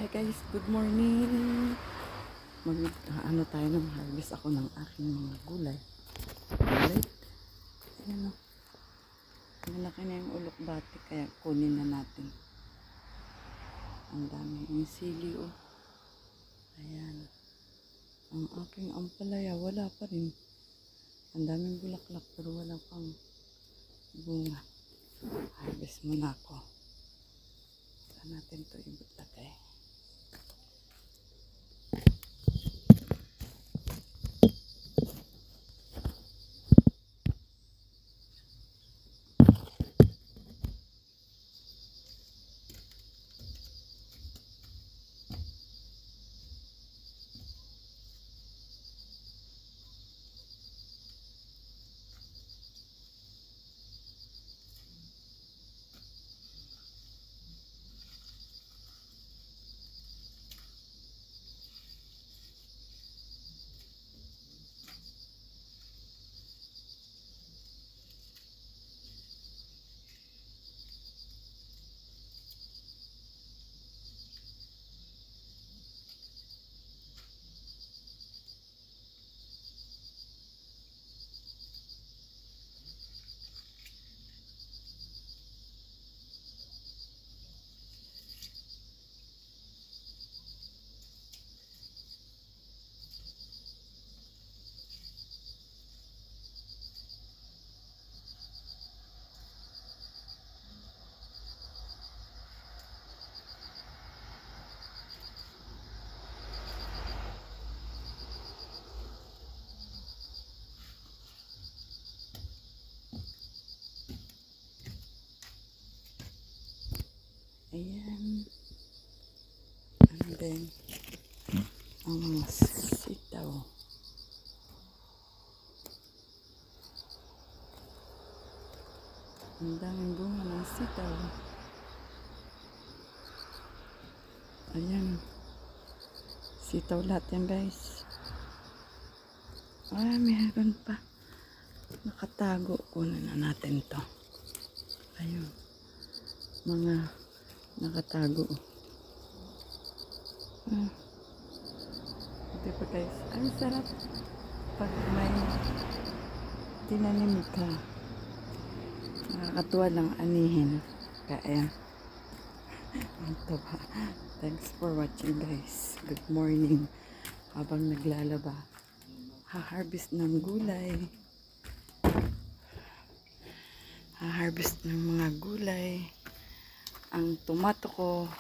Hi guys, good morning. Ano tayo ng harvest ako ng aking mga gulay. Gulay. Ayan o. Malaki na yung ulok bati kaya kunin na natin. Ang dami yung sili o. Ayan. Ang aking ampalaya wala pa rin. Ang daming bulaklak pero wala pang bunga. Harvest muna ako. Saan natin ito ibutagay? Ayan. And then, ang mga sitaw. Ang daming bunga ng sitaw. Ayan. Sitaw lahat yan guys. Meron pa. Nakatago. Kunin na natin to. Ayun. Mga nakatago. Ito pa guys. Ang sarap pag may tinanim ka. Nakakatuwa lang anihin. Kaya ito ba. Thanks for watching guys. Good morning. Habang naglalaba. Ha-harvest ng gulay. Ha-harvest ng mga gulay. Ang tomato ko